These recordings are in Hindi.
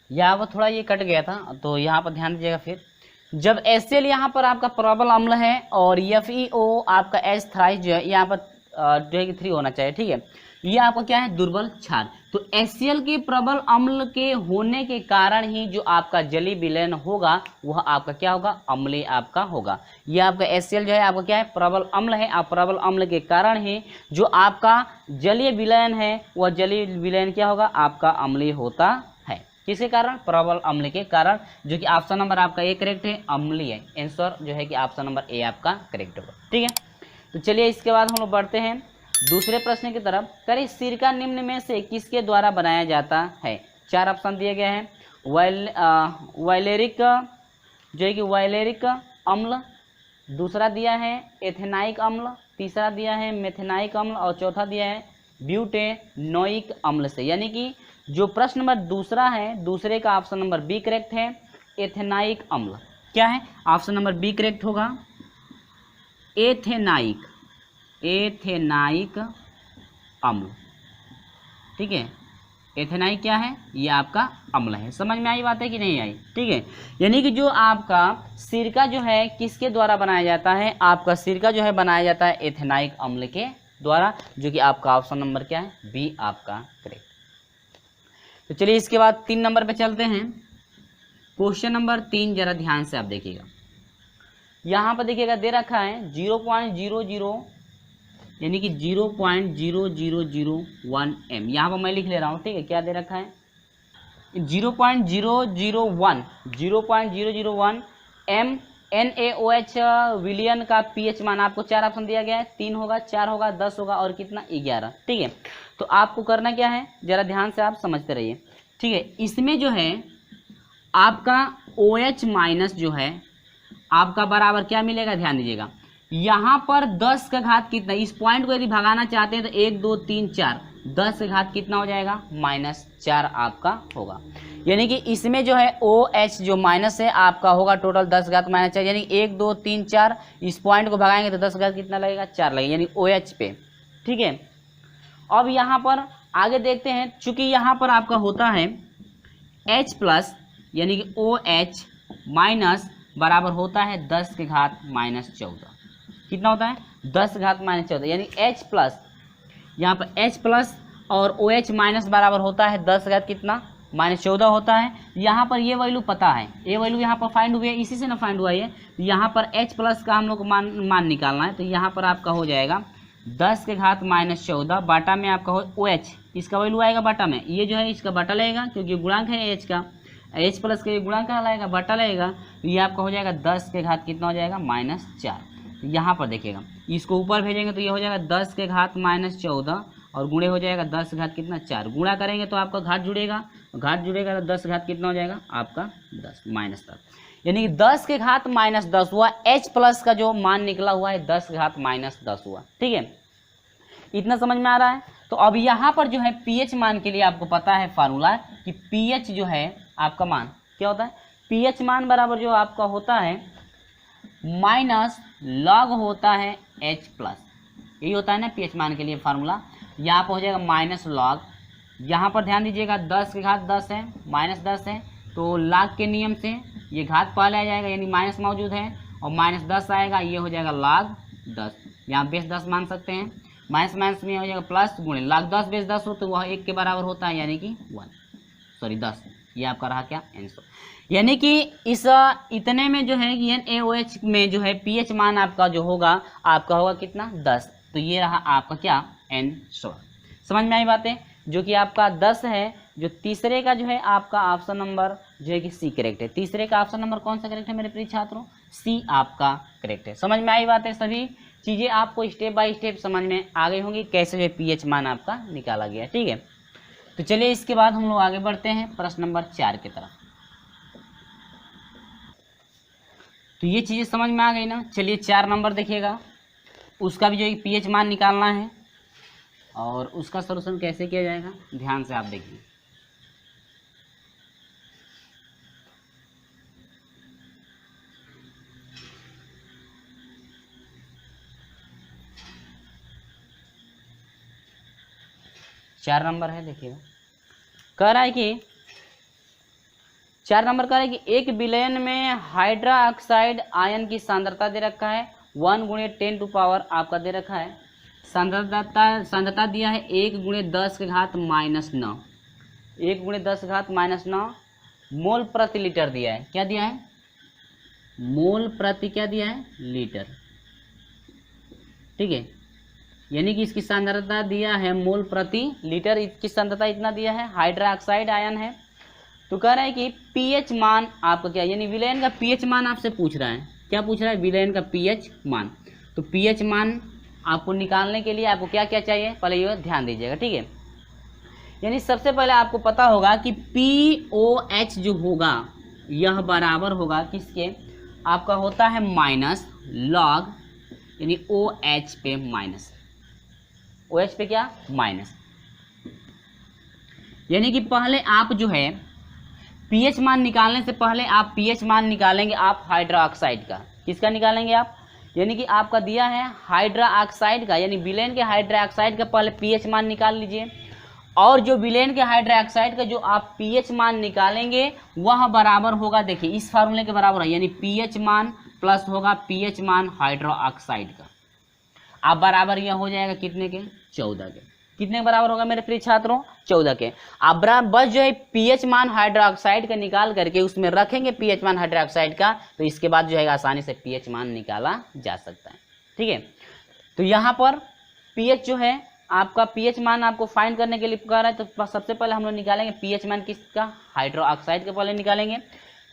यहाँ पर थोड़ा ये कट गया था, तो यहाँ पर ध्यान दीजिएगा। फिर जब HCl यहाँ पर आपका प्रबल अम्ल है और FeO आपका H थ्राइस जो है यहाँ पर जो है कि 3 होना चाहिए, ठीक है। ये आपका क्या है, दुर्बल क्षार। तो HCl के प्रबल अम्ल के होने के कारण ही जो आपका जलीय विलयन होगा वह आपका क्या होगा, अम्लीय आपका होगा। ये आपका HCl जो है आपका क्या है, प्रबल अम्ल है। आप प्रबल अम्ल के कारण ही जो आपका जलीय विलयन है वह जलीय विलयन क्या होगा, आपका अम्लीय होता है। किसके कारण, प्रबल अम्ल के कारण, जो कि ऑप्शन नंबर आपका ए करेक्ट है, अम्लीय। आंसर जो है कि ऑप्शन नंबर ए आपका करेक्ट होगा, ठीक है। तो चलिए इसके बाद हम लोग बढ़ते हैं दूसरे प्रश्न की तरफ। करें, सिरका निम्न में से किसके द्वारा बनाया जाता है। 4 ऑप्शन दिए गए हैं। वाइलेरिक जो है कि वाइलेरिक अम्ल, दूसरा दिया है एथेनाइक अम्ल, तीसरा दिया है मेथेनाइक अम्ल और चौथा दिया है ब्यूटेनोइक अम्ल से। यानी कि जो प्रश्न नंबर दूसरा है, दूसरे का ऑप्शन नंबर बी करेक्ट है, एथेनाइक अम्ल। क्या है, ऑप्शन नंबर बी करेक्ट होगा, एथेनाइक अम्ल, ठीक है। एथेनाइक क्या है, ये आपका अम्ल है। समझ में आई बात है कि नहीं आई, ठीक है। यानी कि जो आपका सिरका जो है किसके द्वारा बनाया जाता है, आपका सिरका जो है बनाया जाता है एथेनाइक अम्ल के द्वारा, जो कि आपका ऑप्शन नंबर क्या है, बी आपका करेक्ट। तो चलिए इसके बाद 3 नंबर पे चलते हैं। क्वेश्चन नंबर 3 जरा ध्यान से आप देखिएगा। यहाँ पर देखिएगा दे रखा है 0.00 यानी कि 0.0001 m। यहाँ पर मैं लिख ले रहा हूँ, ठीक है। क्या दे रखा है, 0.001 m NaOH विलियन का pH मान। आपको 4 ऑप्शन दिया गया है, 3 होगा, 4 होगा, 10 होगा और कितना 11, ठीक है। तो आपको करना क्या है, जरा ध्यान से आप समझते रहिए, ठीक है। इसमें जो है आपका OH माइनस जो है आपका बराबर क्या मिलेगा, ध्यान दीजिएगा। यहाँ पर 10 का घात कितना, इस पॉइंट को यदि भगाना चाहते हैं तो 1 2 3 4, 10 का घात कितना हो जाएगा, -4 आपका होगा। यानी कि इसमें जो है OH जो माइनस है आपका होगा टोटल 10 घात -4, यानी 1 2 3 4, इस पॉइंट को भगाएंगे तो 10 घात कितना लगेगा, 4 लगेगा, यानी OH पे, ठीक है। अब यहाँ पर आगे देखते हैं, चूंकि यहाँ पर आपका होता है H प्लस यानी कि OH माइनस बराबर होता है 10 के घात -14। कितना होता है, 10 घात -14, यानी H प्लस, यहाँ पर H प्लस और OH माइनस बराबर होता है 10 घात कितना, -14 होता है। यहाँ पर ये वैल्यू पता है, ये वैल्यू यहाँ पर फाइंड हुई है, इसी से ना फाइंड हुआ है। यहाँ पर H प्लस का हम लोग को मान निकालना है, तो यहाँ पर आपका हो जाएगा 10 के घात -14 बाटा में आपका हो OH, इसका वैल्यू आएगा बाटा में, ये जो है इसका बाटा लगेगा क्योंकि गुणांक है H का, H प्लस के गुणांक का लगेगा, बाटा लगेगा, तो ये आपका हो जाएगा 10 के घात कितना हो जाएगा, -4। यहाँ पर देखिएगा, इसको ऊपर भेजेंगे तो ये हो जाएगा 10 के घात -14 और गुणे हो जाएगा 10 घात कितना 4, गुणा करेंगे तो आपका घात जुड़ेगा, घात जुड़ेगा तो 10 घात कितना हो जाएगा आपका 10 -10, यानी कि 10 के घात -10 हुआ। H प्लस का जो मान निकला हुआ है 10 के घात -10 हुआ, ठीक है। इतना समझ में आ रहा है। तो अब यहाँ पर जो है pH मान के लिए आपको पता है फार्मूला कि pH जो है आपका मान क्या होता है, pH मान बराबर जो आपका होता है माइनस लॉग होता है H प्लस, यही होता है ना pH मान के लिए फार्मूला। यहाँ पर हो जाएगा माइनस लॉग, यहाँ पर ध्यान दीजिएगा 10 के घात 10 है, -10 है, तो लॉग के नियम से ये घात पहले आ जाएगा, यानी माइनस मौजूद है और -10 आएगा, ये हो जाएगा लॉग 10, यहाँ बेस 10 मान सकते हैं, माइनस माइनस में हो जाएगा प्लस, गुणे लॉग 10 बेस 10 हो तो वह 1 के बराबर होता है, यानी कि 10। ये आपका रहा क्या आंसर। यानी कि इस इतने में जो है NaOH में जो है pH मान आपका जो होगा आपका होगा कितना 10, तो ये रहा आपका क्या आंसर। समझ में आई बातें, जो कि आपका 10 है। जो तीसरे का जो है आपका ऑप्शन नंबर जो है कि सी करेक्ट है। तीसरे का ऑप्शन नंबर कौन सा करेक्ट है मेरे प्रिय छात्रों, सी आपका करेक्ट है। समझ में आई बातें, सभी चीज़ें आपको स्टेप बाय स्टेप समझ में आ गई होंगी कैसे जो pH मान आपका निकाला गया, ठीक है। तो चलिए इसके बाद हम लोग आगे बढ़ते हैं प्रश्न नंबर 4 की तरफ। तो ये चीज़ें समझ में आ गई ना। चलिए 4 नंबर देखिएगा, उसका भी जो है pH मान निकालना है और उसका सलूशन कैसे किया जाएगा ध्यान से आप देखिए। चार नंबर है, देखिएगा। कह रहा है कि 4 नंबर का है कि 1 बिलियन में हाइड्रोक्साइड आयन की सांद्रता दे रखा है 1 × 10 टू पावर आपका दे रखा है, सांद्रता दिया है 1 × 10 के घात -9, 1 × 10 के घात -9 मोल प्रति लीटर दिया है। क्या दिया है? मोल प्रति क्या दिया है? लीटर। ठीक है, यानी कि इसकी सांद्रता दिया है मोल प्रति लीटर, इसकी सांद्रता इतना दिया है, हाइड्रोक्साइड आयन है। तो कह रहा है कि पीएच मान आपका क्या, यानी विलयन का पीएच मान आपसे पूछ रहा है। क्या पूछ रहा है? विलयन का पीएच मान। तो पीएच मान आपको निकालने के लिए आपको क्या क्या चाहिए, पहले ये ध्यान दीजिएगा। ठीक है, यानी सबसे पहले आपको पता होगा कि POH जो होगा यह बराबर होगा किसके, आपका होता है माइनस लॉग, यानी OH पे माइनस, OH पे क्या? माइनस। यानी कि पहले आप जो है पीएच मान निकालने से पहले आप पीएच मान निकालेंगे आप हाइड्रोक्साइड का। किसका निकालेंगे आप? यानी कि आपका दिया है हाइड्रोक्साइड का, यानी विलेन के हाइड्रोक्साइड का पहले पीएच मान निकाल लीजिए। और जो विलेन के हाइड्रोक्साइड का जो आप पीएच मान निकालेंगे वह बराबर होगा, देखिए इस फार्मूले के बराबर है, यानी पीएच मान प्लस होगा पीएच मान हाइड्रोक्साइड का। आप बराबर यह हो जाएगा कितने के? 14 के। कितने के बराबर होगा मेरे प्रिय छात्रों? 14 के। आप बस जो है पीएच मान हाइड्रोक्साइड का निकाल करके उसमें रखेंगे पीएच मान हाइड्रोक्साइड का, तो इसके बाद जो है आसानी से पीएच मान निकाला जा सकता है। ठीक है, तो यहाँ पर पीएच जो है आपका पीएच मान आपको फाइंड करने के लिए पुकारा है, तो सबसे पहले हम लोग निकालेंगे पीएच मान किसका? हाइड्रोक्साइड का पहले निकालेंगे।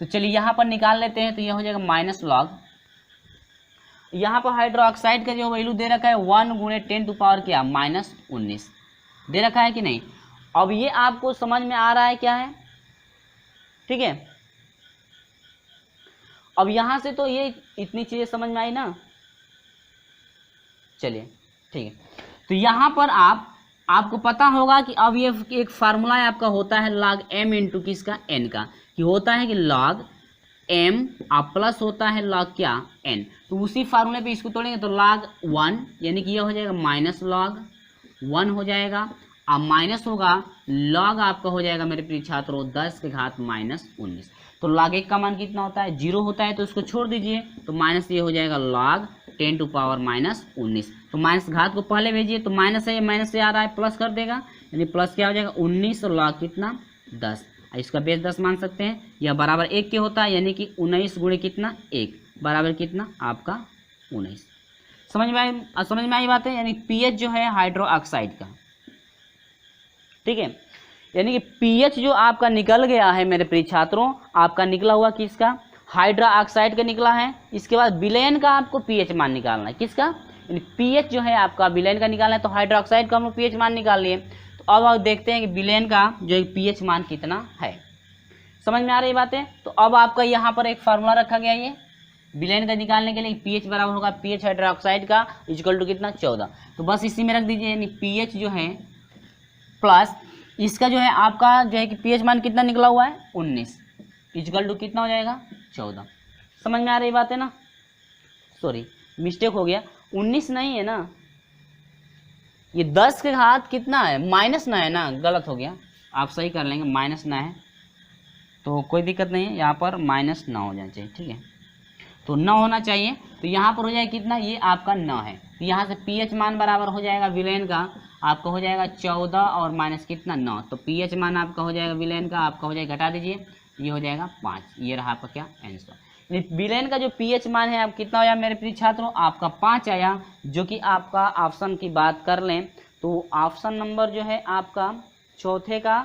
तो चलिए यहाँ पर निकाल लेते हैं, तो यह हो जाएगा माइनस लॉग, यहाँ पर हाइड्रोक्साइड का जो वैल्यू दे रखा है 1 × 10 टू पावर क्या? -19 दे रखा है कि नहीं? अब ये आपको समझ में आ रहा है क्या है? ठीक है, अब यहां से तो ये इतनी चीजें समझ में आई ना। चलिए ठीक है, तो यहां पर आपको पता होगा कि अब ये एक फार्मूला आपका होता है log m इंटू किसका? n का, कि होता है कि log m आप प्लस होता है log क्या? n। तो उसी फार्मूले पे इसको तोड़ेंगे तो log 1, यानी कि यह हो जाएगा माइनस log 1 हो जाएगा, अब माइनस होगा log आपका हो जाएगा मेरे प्रिय छात्रों 10 के घात -19। तो log 1 का मान कितना होता है? 0 होता है, तो उसको छोड़ दीजिए, तो माइनस ये हो जाएगा log 10 टू पावर -19। तो माइनस घात को पहले भेजिए, तो माइनस है, माइनस से आ रहा है, प्लस कर देगा, यानी प्लस क्या हो जाएगा 19 और log कितना? 10। इसका बेस 10 मान सकते हैं, यह बराबर 1 के होता है, यानी कि 19 गुणे कितना? 1 बराबर कितना? आपका 19। समझ में आई बात है? यानी पीएच जो है हाइड्रोक्साइड का। ठीक है, यानी कि पीएच जो आपका निकल गया है मेरे प्रिय छात्रों, आपका निकला हुआ किसका? हाइड्रोक्साइड का निकला है। इसके बाद विलेन का आपको पीएच मान निकालना है। किसका? यानी पीएच जो है आपका विलेन का निकालना है, तो हाइड्रोक्साइड का हम लोग पीएच मान निकाल लिए। तो अब आप देखते हैं कि विलेन का जो पीएच मान कितना है। समझ में आ रही बात है? तो अब आपका यहाँ पर एक फार्मूला रखा गया है, ये विलेन का निकालने के लिए पीएच बराबर होगा पीएच हाइड्रोक्साइड का इक्वल टू कितना? 14। तो बस इसी में रख दीजिए, यानी पीएच जो है प्लस इसका जो है आपका जो है कि पीएच मान कितना निकला हुआ है? 19 इक्वल टू कितना हो जाएगा? 14। समझ में आ रही बात है ना? सॉरी मिस्टेक हो गया, 19 नहीं है ना, ये 10 के घात कितना है? -9 है ना, गलत हो गया, आप सही कर लेंगे, -9 है, तो कोई दिक्कत नहीं है, यहाँ पर -9 हो जाना चाहिए। ठीक है, तो 9 होना चाहिए, तो यहाँ पर हो जाएगा कितना? ये आपका 9 है, तो यहाँ से पीएच मान बराबर हो जाएगा विलेन का आपका हो जाएगा 14 और माइनस कितना? 9। तो पीएच मान आपका हो जाएगा विलेन का आपका हो जाएगा, घटा दीजिए, ये हो जाएगा 5। ये रहा आपका क्या? आंसर। विलेन का जो पीएच मान है आप कितना आया मेरे प्रिय छात्रों? आपका 5 आया, जो कि आपका ऑप्शन की बात कर लें तो ऑप्शन नंबर जो है आपका चौथे का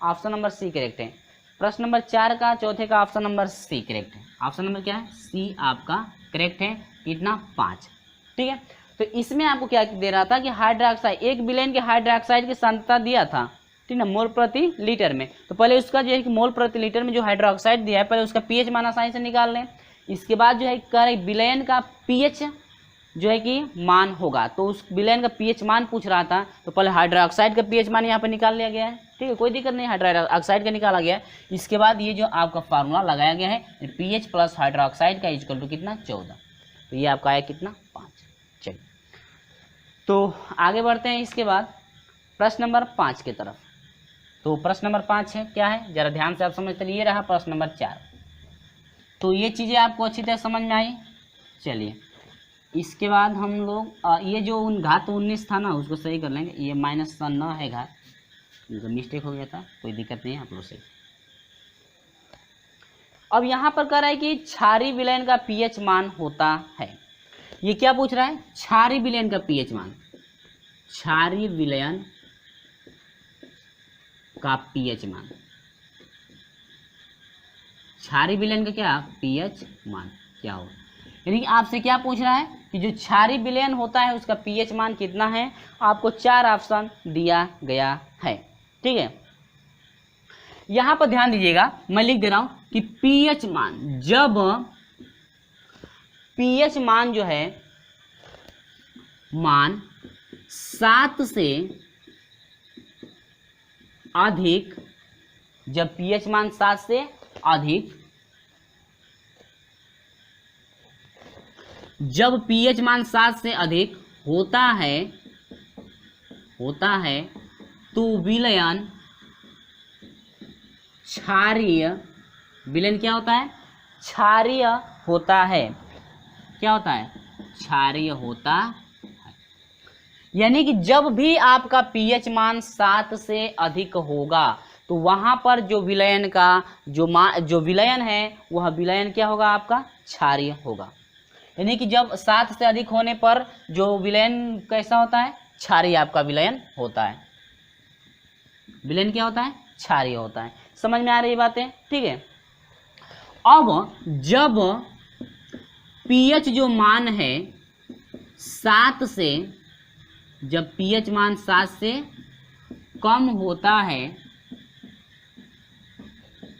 ऑप्शन नंबर सी करेक्ट है। प्रश्न नंबर 4 का चौथे का ऑप्शन नंबर सी करेक्ट है। ऑप्शन नंबर क्या है? सी आपका करेक्ट है। कितना? 5। ठीक है, तो इसमें आपको क्या दे रहा था कि हाइड्रोक्साइड, एक विलेन के हाइड्रोक्साइड की सांद्रता दिया था, ठीक ना, मोल प्रति लीटर में। तो पहले उसका जो है कि मोल प्रति लीटर में जो हाइड्रोक्साइड दिया है पहले उसका पीएच मान आसानी से निकाल लें। इसके बाद जो है कर विलेन का पीएच जो है कि मान होगा, तो उस विलेन का पीएच मान पूछ रहा था, तो पहले हाइड्रोक्साइड का पीएच मान यहाँ पर निकाल लिया गया है। ठीक है, कोई दिक्कत नहीं, हाइड्रोक्साइड का निकाला गया है। इसके बाद ये जो आपका फार्मूला लगाया गया है पीएच प्लस हाइड्रोक्साइड का इक्वल टू कितना? 14। तो ये आपका आया कितना? 5। चलिए तो आगे बढ़ते हैं। इसके बाद प्रश्न नंबर 5 की तरफ। तो प्रश्न नंबर 5 है क्या है, जरा ध्यान से आप समझते रहिए। ये रहा प्रश्न नंबर 4। तो ये चीज़ें आपको अच्छी तरह समझ में आई। चलिए इसके बाद हम लोग ये जो घात 19 था ना उसको सही कर लेंगे। ये -9 है घात, मिस्टेक हो गया था, कोई दिक्कत नहीं है आप लोग से। अब यहाँ पर कह रहा है कि क्षारीय विलयन का पीएच मान होता है। ये क्या पूछ रहा है, क्षारीय विलयन का पीएच मान, क्षारीय विलयन का पीएच मान, क्षारीय विलयन का क्या पीएच मान क्या होगा। यानी कि आपसे क्या पूछ रहा है कि जो क्षारीय विलयन होता है उसका पीएच मान कितना है। आपको 4 ऑप्शन दिया गया है, ठीक है। यहां पर ध्यान दीजिएगा, मैं लिख दे रहा हूं कि पीएच मान, जब पीएच मान जो है मान 7 से अधिक, जब पीएच मान 7 से अधिक, जब पीएच मान 7 से अधिक होता है तो विलयन क्षारीय, विलयन क्या होता है, क्षारीय होता है। क्या होता है, क्षारीय होता है। यानी कि जब भी आपका पीएच मान 7 से अधिक होगा तो वहां पर जो विलयन का जो विलयन है वह विलयन क्या होगा, आपका क्षारीय होगा। यानी कि जब 7 से अधिक होने पर जो विलयन कैसा होता है, क्षारीय आपका विलयन होता है। विलयन क्या होता है, क्षारीय होता है। समझ में आ रही बातें, ठीक है। अब जब पीएच जो मान है 7 से, जब पीएच मान 7 से कम होता है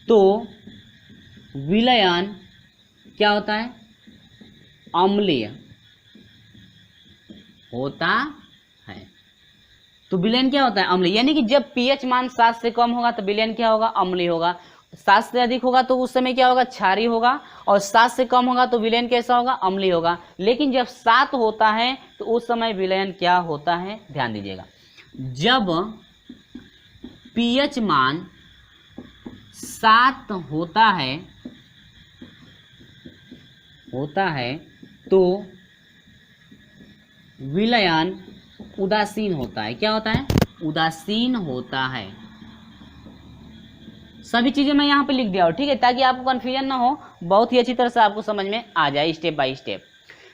तो विलयन क्या होता है, अम्लीय होता है। तो विलयन क्या होता है, अम्लीय। यानी कि जब पीएच मान 7 से कम होगा तो विलयन क्या होगा, अम्लीय होगा। 7 से अधिक होगा तो उस समय क्या होगा, क्षारीय होगा। और 7 से कम होगा तो विलयन कैसा होगा, अम्लीय होगा। लेकिन जब 7 होता है तो उस समय विलयन क्या होता है, ध्यान दीजिएगा। जब पीएच मान 7 होता है तो विलयन उदासीन होता है। क्या होता है, उदासीन होता है। सभी चीजें मैं यहाँ पे लिख दिया हूँ, ठीक है, ताकि आपको कंफ्यूजन ना हो, बहुत ही अच्छी तरह से आपको समझ में आ जाए स्टेप बाय स्टेप।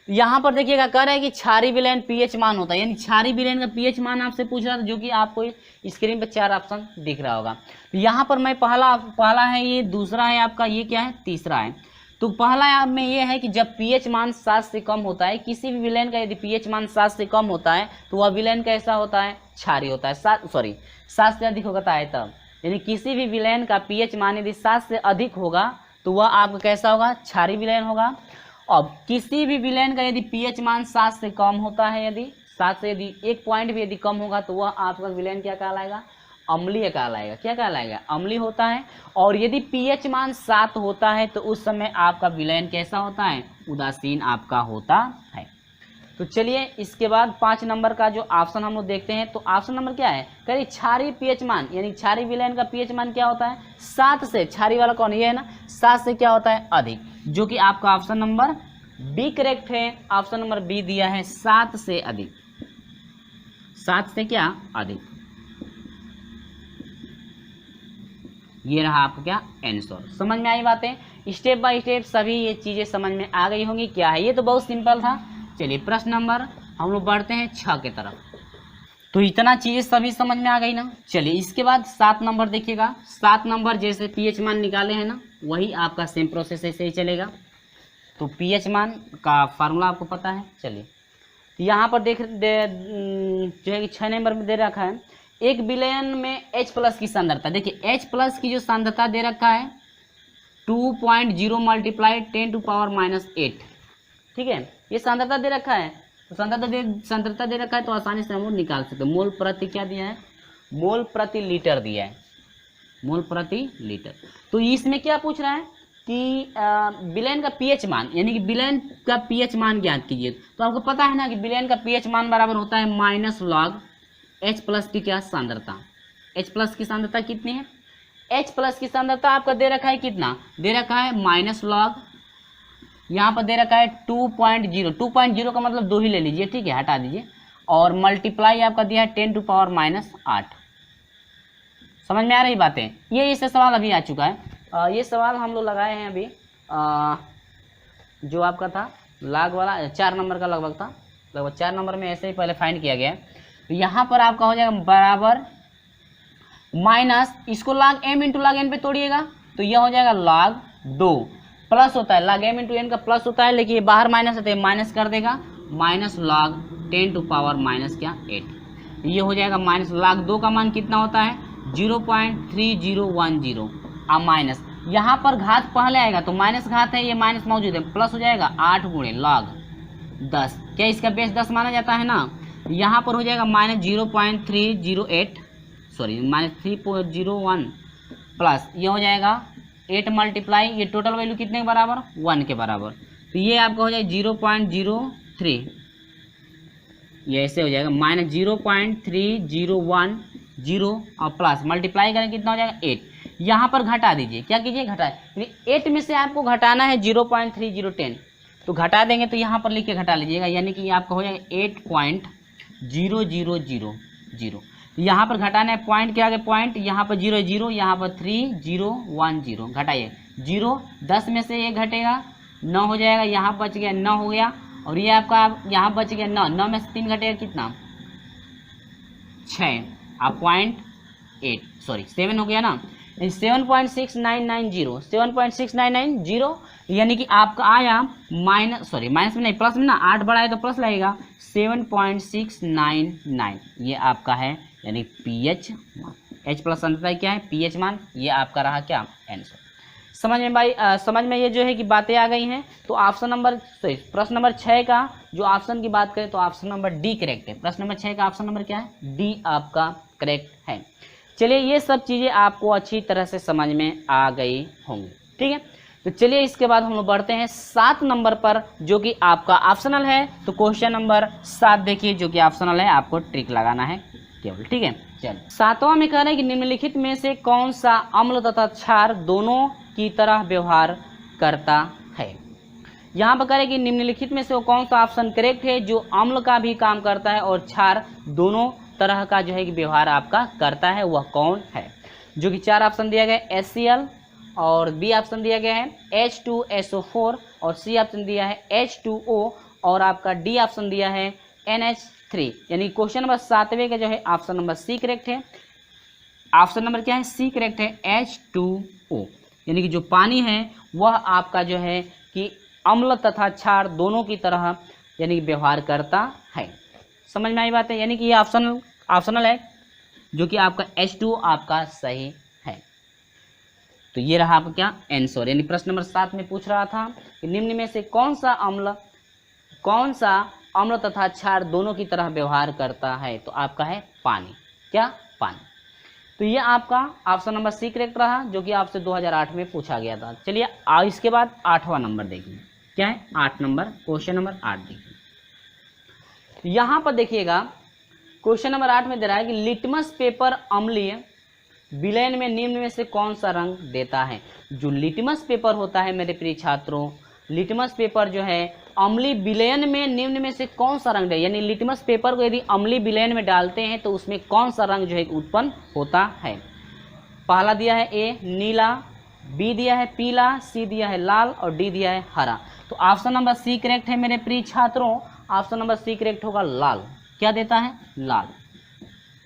यहाँ पर देखिएगा कह रहा है कि क्षारीय विलयन पीएच मान होता है, यानी क्षारीय विलयन का पीएच मान आपसे पूछ रहा था, जो कि आपको स्क्रीन पर 4 ऑप्शन दिख रहा होगा। यहाँ पर मैं पहला है, ये दूसरा है आपका, ये क्या है, तीसरा है। तो पहला में ये है कि जब पीएच मान 7 से कम होता है, किसी भी विलयन का यदि पीएच मान 7 से कम होता है तो वह विलयन कैसा होता है, क्षारीय होता है। 7 से अधिक होता है तब, यानी किसी भी विलयन का पीएच मान यदि 7 से अधिक होगा तो वह आपका कैसा होगा, क्षारीय विलयन होगा। अब किसी भी विलयन का यदि पीएच मान 7 से कम होता है, यदि 7 से यदि 1 पॉइंट भी यदि कम होगा तो वह आपका विलयन क्या कहलाएगा, अम्लीय कहलाएगा। क्या कहलाएगा, अम्लीय होता है। और यदि पीएच मान 7 होता है तो उस समय आपका विलयन कैसा होता है, उदासीन आपका होता है। तो चलिए इसके बाद 5 नंबर का जो ऑप्शन हम लोग देखते हैं। तो ऑप्शन नंबर क्या है, करिए क्षारीय पीएच मान, यानी क्षारीय विलयन का पीएच मान क्या होता है, 7 से, क्षारीय वाला कौन, ये है ना, 7 से क्या होता है, अधिक, जो कि आपका ऑप्शन नंबर बी करेक्ट है। ऑप्शन नंबर बी दिया है 7 से अधिक, 7 से क्या अधिक। ये रहा आपका क्या आंसर। समझ में आई बातें, स्टेप बाय स्टेप सभी ये चीजें समझ में आ गई होंगी। क्या है, ये तो बहुत सिंपल था। चलिए प्रश्न नंबर हम लोग बढ़ते हैं 6 के तरफ। तो इतना चीजें सभी समझ में आ गई ना। चलिए इसके बाद 7 नंबर देखिएगा। 7 नंबर जैसे पीएच मान निकाले हैं ना, वही आपका सेम प्रोसेस ऐसे ही चलेगा। तो पीएच मान का फार्मूला आपको पता है। चलिए यहाँ पर जो है कि 6 नंबर में दे रखा है, एक विलयन में H+ की सांद्रता, देखिए H+ की जो सांद्रता दे रखा है 2.0 × 10⁻⁸, ठीक है, ये सांद्रता दे रखा है। तो सांद्रता दे रखा है तो आसानी से हम लोग निकाल सकते हैं। मोल प्रति क्या दिया है, मोल प्रति लीटर दिया है, मोल प्रति लीटर। तो इसमें क्या पूछ रहा है कि विलयन का पीएच मान, यानी कि विलयन का पीएच मान ज्ञात कीजिए। तो आपको पता है ना कि विलयन का पीएच मान बराबर होता है -log H+ की क्या सांद्रता, H+ की सांद्रता कितनी है? H+ की सांद्रता आपका दे रखा है कितना? दे रखा है माइनस लॉग, यहाँ पर दे रखा है 2.0, 2.0 का मतलब 2 ही ले लीजिए, ठीक है, हटा दीजिए, और मल्टीप्लाई आपका दिया है 10⁻⁸। समझ में आ रही बातें? ये इससे सवाल अभी आ चुका है। ये सवाल हम लोग लगाए हैं अभी, जो आपका था लॉग वाला 4 नंबर का लगभग था, लगभग 4 नंबर में ऐसे ही पहले फाइंड किया गया है। तो यहाँ पर आपका हो जाएगा बराबर माइनस, इसको log m into log n पे तोड़िएगा तो यह हो जाएगा log 2, प्लस होता है log m इंटू n का प्लस होता है, लेकिन ये बाहर माइनस होता है, माइनस कर देगा, माइनस log 10⁻⁻8। ये हो जाएगा माइनस log 2 का मान कितना होता है? 0.3010, अब माइनस यहाँ पर घात पहले आएगा तो माइनस घात है, ये माइनस मौजूद है, प्लस हो जाएगा 8 गुणे log 10, क्या इसका बेस 10 माना जाता है ना? यहाँ पर हो जाएगा माइनस 0.301, सॉरी माइनस 3.01 प्लस ये हो जाएगा 8 मल्टीप्लाई, ये टोटल वैल्यू कितने के बराबर? 1 के बराबर, तो ये आपका हो जाएगा 0.03, ये ऐसे हो जाएगा माइनस 0.3010 और प्लस मल्टीप्लाई करें कितना हो जाएगा? 8। यहाँ पर घटा दीजिए, क्या कीजिए? घटाए, 8 में से आपको घटाना है 0.3010, तो घटा देंगे तो यहाँ पर लिख के घटा लीजिएगा, यानी कि आपका हो जाएगा 8.0000। यहाँ पर घटाना है पॉइंट के आगे पॉइंट, यहाँ पर 0 0, यहाँ पर 3010, घटाइए 0, 10 में से 1 घटेगा 9 हो जाएगा, यहाँ बच गया 9 हो गया, और ये आपका यहाँ बच गया 9, 9 में से 3 घटेगा कितना? 6, आप 0.8 सॉरी 7 हो गया ना, 7.6990, 7.6990, यानी कि आपका आया माइनस, सॉरी माइनस में नहीं प्लस में ना, 8 बढ़ा है तो प्लस लगेगा, 7.699, ये आपका है, यानी pH, H+ सांद्रता क्या है? pH मान, ये आपका रहा क्या? आंसर। समझ में भाई? समझ में ये जो है कि बातें आ गई हैं। तो ऑप्शन नंबर, सॉरी प्रश्न नंबर 6 का जो ऑप्शन की बात करें तो ऑप्शन नंबर डी करेक्ट है। प्रश्न नंबर 6 का ऑप्शन नंबर क्या है? डी आपका करेक्ट है। चलिए ये सब चीज़ें आपको अच्छी तरह से समझ में आ गई होंगी, ठीक है। तो चलिए इसके बाद हम लोग बढ़ते हैं 7 नंबर पर, जो कि आपका ऑप्शनल है। तो क्वेश्चन नंबर 7 देखिए, जो कि ऑप्शनल है, आपको ट्रिक लगाना है केवल, ठीक है। चलिए 7वां में कह रहे हैं कि निम्नलिखित में से कौन सा अम्ल तथा क्षार दोनों की तरह व्यवहार करता है। यहाँ पर कह रहे हैं कि निम्नलिखित में से वो कौन सा ऑप्शन करेक्ट है जो अम्ल का भी काम करता है और क्षार दोनों तरह का जो है कि व्यवहार आपका करता है, वह कौन है। जो कि 4 ऑप्शन दिया गया है, HCl, और बी ऑप्शन दिया गया है H2SO4, और सी ऑप्शन दिया है H2O, और आपका डी ऑप्शन दिया है NH3। यानी क्वेश्चन नंबर 7वें का जो है ऑप्शन नंबर सी करेक्ट है। ऑप्शन नंबर क्या है? सी करेक्ट है, H2O। यानी कि जो पानी है वह आपका जो है कि अम्ल तथा क्षार दोनों की तरह यानी कि व्यवहार करता है। समझ में आई बात है? यानी कि ये ऑप्शनल है, जो कि आपका H2O आपका सही है। तो ये रहा आपका क्या आंसर। यानी प्रश्न नंबर 7 में पूछ रहा था कि निम्न में से कौन सा अम्ल तथा क्षार दोनों की तरह व्यवहार करता है, तो आपका है पानी। क्या? पानी। तो ये आपका ऑप्शन नंबर सी करेक्ट रहा, जो कि आपसे 2008 में पूछा गया था। चलिए इसके बाद 8वां नंबर देखिए, क्या है 8 नंबर, क्वेश्चन नंबर 8 देखिए। तो यहाँ पर देखिएगा क्वेश्चन नंबर 8 में दे रहा है कि लिटमस पेपर अम्लीय विलयन में निम्न में से कौन सा रंग देता है। जो लिटमस पेपर होता है मेरे प्रिय छात्रों, लिटमस पेपर जो है अम्लीय विलयन में निम्न में से कौन सा रंग दे, यानी लिटमस पेपर को यदि अम्लीय विलयन में डालते हैं तो उसमें कौन सा रंग जो है उत्पन्न होता है। पहला दिया है ए नीला, बी दिया है पीला, सी दिया है लाल, और डी दिया है हरा। तो ऑप्शन नंबर सी करेक्ट है मेरे प्रिय छात्रों। ऑप्शन नंबर सी करेक्ट होगा लाल। क्या देता है? लाल।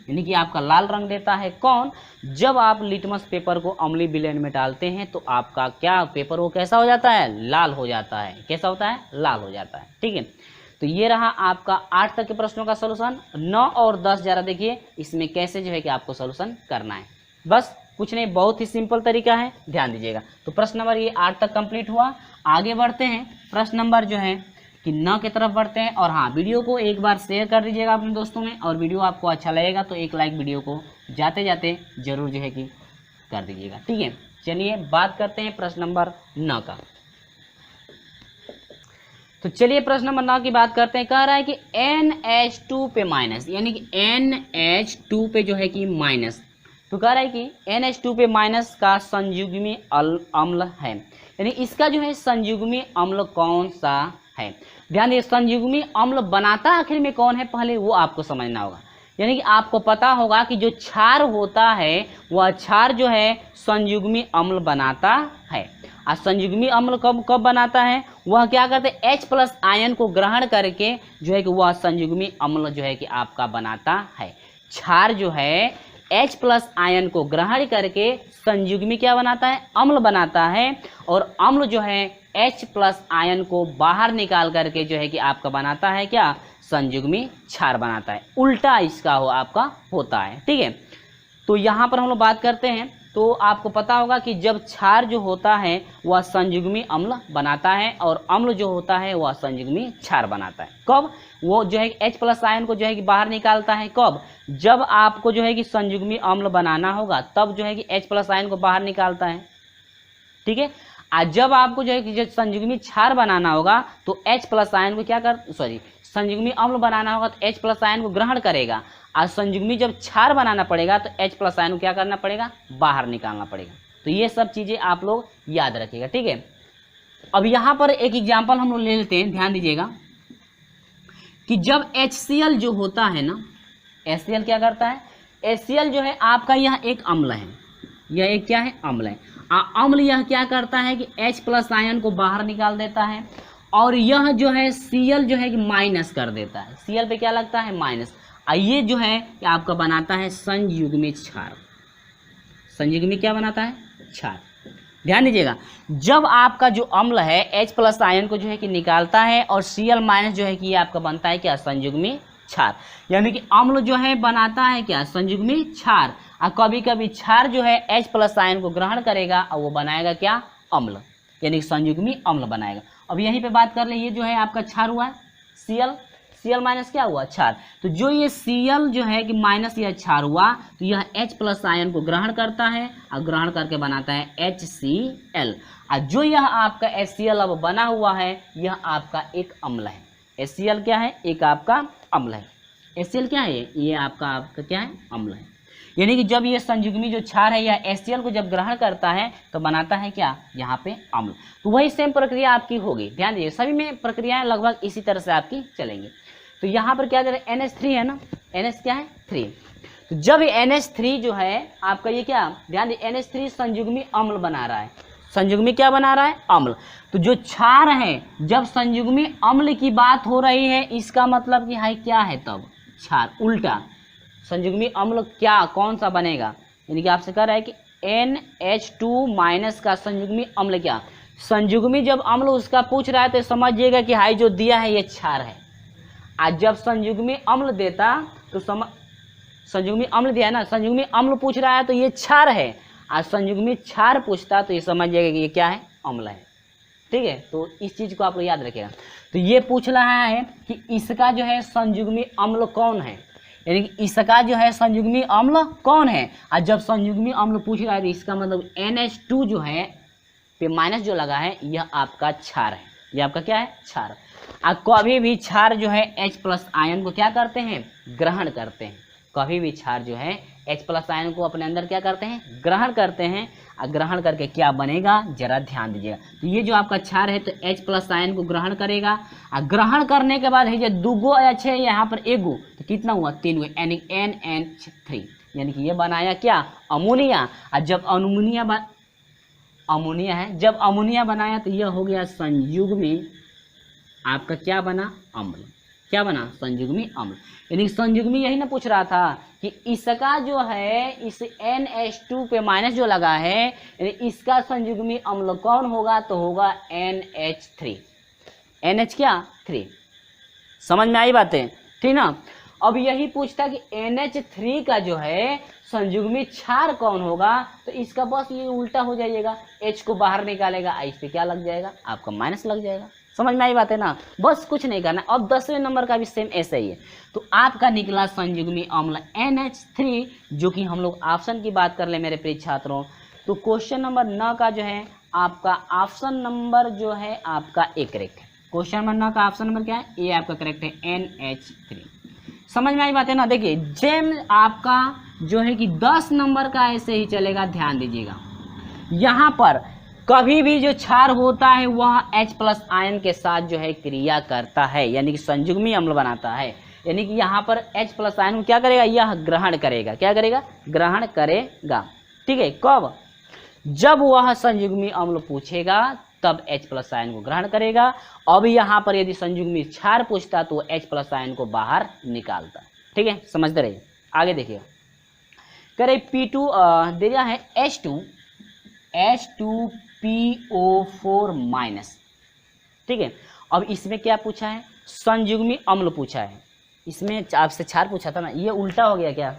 यानी कि आपका लाल रंग देता है कौन? जब आप लिटमस पेपर को अम्लीय विलयन में डालते हैं तो आपका क्या पेपर वो कैसा हो जाता है? लाल हो जाता है। कैसा होता है? लाल हो जाता है। ठीक है, तो ये रहा आपका 8 तक के प्रश्नों का सलूशन। 9 और 10 जरा देखिए इसमें कैसे जो है कि आपको सलूशन करना है। बस कुछ नहीं, बहुत ही सिंपल तरीका है, ध्यान दीजिएगा। तो प्रश्न नंबर ये 8 तक कंप्लीट हुआ। आगे बढ़ते हैं, प्रश्न नंबर जो है कि 9 की तरफ बढ़ते हैं। और हाँ, वीडियो को एक बार शेयर कर दीजिएगा अपने दोस्तों में, और वीडियो आपको अच्छा लगेगा तो एक लाइक वीडियो को जाते जाते जरूर जो है कि कर दीजिएगा। ठीक है, चलिए बात करते हैं प्रश्न नंबर 9 का। तो चलिए प्रश्न नंबर 9 की बात करते हैं। कह रहा है कि NH2 पे माइनस, यानी कि NH2 पे जो है कि माइनस, तो कह रहा है कि NH2 पे माइनस का संयुग्मी अम्ल है, यानी इसका जो है संयुग्मी अम्ल कौन सा है। ध्यान दीजिए, संयुग्मी अम्ल बनाता आखिर में कौन है पहले वो आपको समझना होगा। यानी कि आपको पता होगा कि जो क्षार होता है वह क्षार जो है संयुग्मी अम्ल बनाता है। और संयुग्मी अम्ल कब बनाता है, वह क्या करते हैं H+ आयन को ग्रहण करके जो है कि वह संयुग्मी अम्ल जो है कि आपका बनाता है। क्षार जो है H+ आयन को ग्रहण करके संयुग्मी क्या बनाता है, अम्ल बनाता है, और अम्ल जो है H+ आयन को बाहर निकाल करके जो है कि आपका बनाता है क्या, संयुग्मी क्षार बनाता है। उल्टा इसका आपका होता है। ठीक है, तो यहाँ पर हम लोग बात करते हैं तो आपको पता होगा कि जब क्षार जो होता है वह संयुग्मी अम्ल बनाता है और अम्ल जो होता है वह संयुग्मी क्षार बनाता है। कब, वो जो है H+ आयन को जो है कि बाहर निकालता है। कब, जब आपको जो है कि संयुग्मी अम्ल बनाना होगा तब जो है कि H+ आयन को बाहर निकालता है। ठीक है, आज जब आपको जो है कि संयुग्मी क्षार बनाना होगा तो H+ आयन को क्या संयुग्मी अम्ल बनाना होगा तो H+ आयन को ग्रहण करेगा, और संयुग्मी जब क्षार बनाना पड़ेगा तो H+ आयन को क्या करना पड़ेगा, बाहर निकालना पड़ेगा। तो ये सब चीज़ें आप लोग याद रखिएगा। ठीक है, अब यहाँ पर एक एग्जाम्पल हम लोग ले लेते हैं। ध्यान दीजिएगा कि जब HCl जो होता है ना, HCl क्या करता है, HCl जो है आपका यह एक अम्ल है, यह एक क्या है, अम्ल है। अम्ल यह क्या करता है कि H+ आयन को बाहर निकाल देता है, और यह जो है Cl जो है कि माइनस कर देता है। Cl पे क्या लगता है, माइनस। ये जो है कि आपका बनाता है संयुग्मी क्षार। संयुग्मी क्या बनाता है, क्षार। ध्यान दीजिएगा, जब आपका जो अम्ल है H+ आयन को जो है कि निकालता है और Cl- जो है कि ये आपका बनता है क्या, संयुग्मी क्षार। यानी कि अम्ल जो है बनाता है क्या, संयुग्मी क्षार, और कभी कभी क्षार जो है H+ आयन को ग्रहण करेगा और वो बनाएगा क्या, अम्ल, यानी संयुग्मी अम्ल बनाएगा। अब यहीं पे बात कर ले, ये जो है आपका क्षार हुआ है Cl- क्या हुआ, क्षार। तो जो ये Cl जो है कि माइनस यह क्षार हुआ तो यह H+ आयन को ग्रहण करता है और ग्रहण करके बनाता है HCl, और जो यह आपका HCl अब बना हुआ है यह आपका एक अम्ल है। HCl क्या है, एक आपका अम्ल है। HCl क्या है, ये आपका क्या है, अम्ल है। यानी कि जब ये संयुग्मी जो क्षार है या HCl को जब ग्रहण करता है तो बनाता है क्या, यहाँ पे अम्ल। तो वही सेम प्रक्रिया आपकी होगी। ध्यान दीजिए, सभी में प्रक्रियाएं लगभग इसी तरह से आपकी चलेंगी। तो यहाँ पर क्या दे रहे, NH3 है ना, NH क्या है, 3। तो जब NH3 जो है आपका ये क्या, ध्यान दीजिए, NH3 संयुग्मी अम्ल बना रहा है। संयुग्मी क्या बना रहा है, अम्ल। तो जो क्षार है, जब संयुग्मी अम्ल की बात हो रही है इसका मतलब कि है क्या है, तब क्षार। उल्टा संयुग्मी अम्ल क्या, कौन सा बनेगा, यानी कि आपसे कह रहा है कि NH2- का संयुग्मी अम्ल क्या, संयुग्मी जब अम्ल उसका पूछ रहा है तो समझिएगा कि हाई जो दिया है ये क्षार है। आज जब संयुग्मी अम्ल देता तो संयुग्मी अम्ल दिया है ना, संयुग्मी अम्ल पूछ रहा है तो ये क्षार है, आज संयुग्मी क्षार पूछता तो ये समझिएगा कि ये क्या है, अम्ल है। ठीक है, तो इस चीज को आप लोग याद रखिएगा। तो ये पूछ रहा है कि इसका जो है संयुग्मी अम्ल कौन है, यानी कि इसका जो है संयुग्मी अम्ल कौन है। और जब संयुग्मी अम्ल पूछ रहा है तो इसका मतलब NH2 जो है पे माइनस जो लगा है यह आपका क्षार है, यह आपका क्या है, क्षार। और कभी भी क्षार जो है H+ आयन को क्या करते हैं, ग्रहण करते हैं। कभी भी क्षार जो है H+ आयन को अपने अंदर क्या करते हैं, ग्रहण करते हैं। और ग्रहण करके क्या बनेगा, जरा ध्यान दीजिएगा। तो ये जो आपका क्षार है तो H+ आयन को ग्रहण करेगा, और ग्रहण करने के बाद है दूगो H है यहाँ पर एगो, तो कितना हुआ, 3 हुए, यानी NH3, यानी कि ये बनाया क्या, अमोनिया। और जब अमोनिया है, जब अमोनिया बनाया तो यह हो गया संयुग्मी आपका क्या बना, अम्ल। क्या बना, संयुग्मी अम्ल। यानी संयुग्मी यही ना पूछ रहा था कि इसका जो है इस NH2 पे माइनस जो लगा है यानी इसका संयुग्मी अम्ल कौन होगा, तो होगा NH3। NH क्या, 3। समझ में आई बातें, ठीक ना। अब यही पूछता कि NH3 का जो है संयुग्मी क्षार कौन होगा, तो इसका बस ये उल्टा हो जाइएगा, H को बाहर निकालेगा, इस पे क्या लग जाएगा, आपका माइनस लग जाएगा। समझ में आई बात है ना, बस कुछ नहीं करना। अब 10वें नंबर का भी सेम ऐसा ही है। तो आपका निकला संयुग्मी अम्ल NH3, जो कि हम लोग ऑप्शन की बात कर ले मेरे प्रिय छात्रों, तो क्वेश्चन नंबर 9 का जो है आपका ऑप्शन नंबर जो है आपका ए करेक्ट है। क्वेश्चन नंबर 9 का ऑप्शन नंबर क्या है, ए आपका करेक्ट है, NH3। समझ में आई बात है ना। देखिए जेम आपका जो है कि 10 नंबर का ऐसे ही चलेगा। ध्यान दीजिएगा, यहाँ पर कभी भी जो क्षार होता है वह H+ आयन के साथ जो है क्रिया करता है, यानी कि संयुग्मी अम्ल बनाता है। यानी कि यहाँ पर H+ आयन को क्या करेगा, यह ग्रहण करेगा। क्या करेगा, ग्रहण करेगा। ठीक है, कब, जब वह संयुग्मी अम्ल पूछेगा तब H+ आयन को ग्रहण करेगा। अब यहाँ पर यदि संयुग्मी क्षार पूछता तो H+ आयन को बाहर निकालता। ठीक है, समझते रहिए। आगे देखिए, करे P2 दे दिया है H2PO4-। ठीक है, अब इसमें क्या पूछा है, संयुग्मी अम्ल पूछा है। इसमें आपसे क्षार पूछा था ना, ये उल्टा हो गया क्या,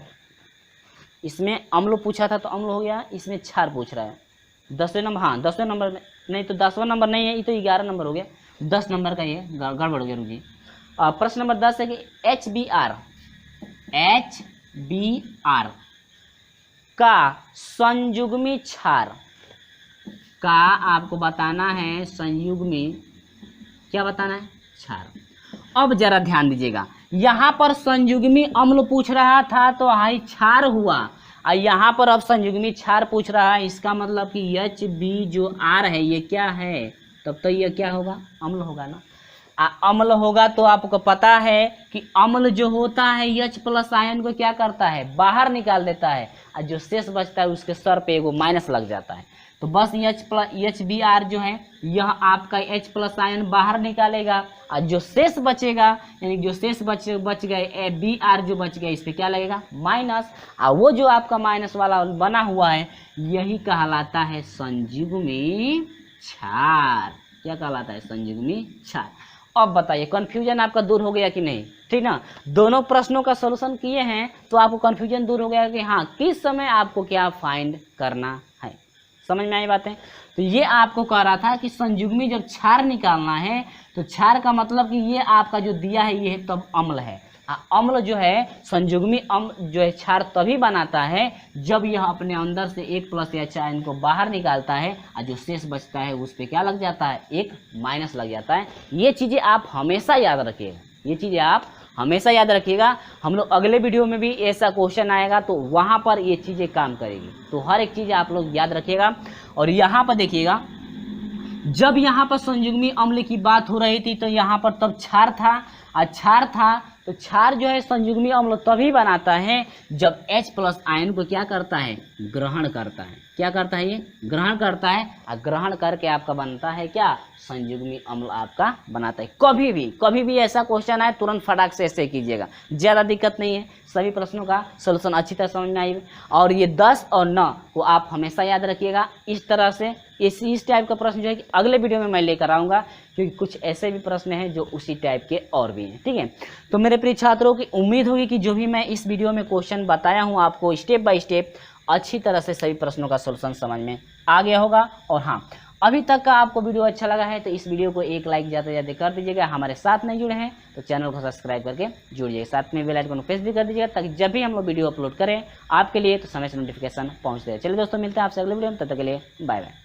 इसमें अम्ल पूछा था तो अम्ल हो गया, इसमें क्षार पूछ रहा है। 10वें नंबर, हाँ 10वें नंबर में नहीं तो 10वां नंबर नहीं है, ये तो 11 नंबर हो गया, 10 नंबर का ये गड़बड़ हो गया। रुकिए, प्रश्न नंबर 10 है कि HBr का संयुग्मी क्षार का आपको बताना है, संयुग्मी क्या बताना है, क्षार। अब जरा ध्यान दीजिएगा, यहाँ पर संयुग्मी अम्ल पूछ रहा था तो हाई क्षार हुआ, और यहाँ पर अब संयुग्मी क्षार पूछ रहा है। इसका मतलब कि HB जो R है ये क्या है, तब तो ये क्या होगा, अम्ल होगा ना। अम्ल होगा तो आपको पता है कि अम्ल जो होता है H+ आयन को क्या करता है, बाहर निकाल देता है, और जो शेष बचता है उसके सर पे एगो माइनस लग जाता है। तो बस HBr जो है यह आपका H+ आयन बाहर निकालेगा, और जो शेष बचेगा यानी जो शेष बच गए Br जो बच गए, इस पे क्या लगेगा, माइनस। और वो जो आपका माइनस वाला बना हुआ है यही कहलाता है संयुग्मी क्षार। क्या कहलाता है, संयुग्मी क्षार। अब बताइए कन्फ्यूजन आपका दूर हो गया कि नहीं, ठीक ना। दोनों प्रश्नों का सॉल्यूशन किए हैं तो आपको कन्फ्यूजन दूर हो गया कि हाँ किस समय आपको क्या फाइंड करना है। समझ में आई बातें। तो ये आपको कह रहा था कि संयुग्मी जब क्षार निकालना है तो क्षार का मतलब कि ये आपका जो दिया है ये तब अम्ल है। अम्ल जो है संयुग्मी अम्ल जो है क्षार तभी बनाता है जब यह अपने अंदर से H+ आयन को बाहर निकालता है, और जो शेष बचता है उस पर क्या लग जाता है, एक माइनस लग जाता है। ये चीज़ें आप हमेशा याद रखिएगा, ये चीज़ें आप हमेशा याद रखिएगा। हम लोग अगले वीडियो में भी ऐसा क्वेश्चन आएगा तो वहाँ पर ये चीज़ें काम करेगी, तो हर एक चीज़ आप लोग याद रखिएगा। और यहाँ पर देखिएगा, जब यहाँ पर संयुग्मी अम्ल की बात हो रही थी तो यहाँ पर तब क्षार था, और क्षार था तो क्षार जो है संयुग्मी अम्ल तभी बनाता है जब H+ आयन को क्या करता है, ग्रहण करता है। क्या करता है, ये ग्रहण करता है, और ग्रहण करके आपका बनता है क्या, संयुग्मी अम्ल आपका बनाता है। कभी भी ऐसा क्वेश्चन आए तुरंत फटाक से ऐसे कीजिएगा, ज़्यादा दिक्कत नहीं है। सभी प्रश्नों का सलूशन अच्छी तरह समझ में आई। और ये 10 और 9 को आप हमेशा याद रखिएगा। इस तरह से इस टाइप का प्रश्न जो है कि अगले वीडियो में मैं लेकर आऊँगा, क्योंकि कुछ ऐसे भी प्रश्न हैं जो उसी टाइप के और भी हैं। ठीक है, तो मेरे प्रिय छात्रों की उम्मीद होगी कि जो भी मैं इस वीडियो में क्वेश्चन बताया हूँ आपको स्टेप बाय स्टेप अच्छी तरह से सभी प्रश्नों का सॉल्यूशन समझ में आ गया होगा। और हाँ, अभी तक का आपको वीडियो अच्छा लगा है तो इस वीडियो को एक लाइक ज़्यादा कर दीजिएगा। हमारे साथ नहीं जुड़े हैं तो चैनल को सब्सक्राइब करके जुड़िएगा, साथ में बेल आइकन को प्रेस भी कर दीजिएगा ताकि जब भी हम लोग वीडियो अपलोड करें आपके लिए तो समय से नोटिफिकेशन पहुँचते रहे। चलिए दोस्तों, मिलते हैं आपसे अगले वीडियो में, तब तक के लिए बाय बाय।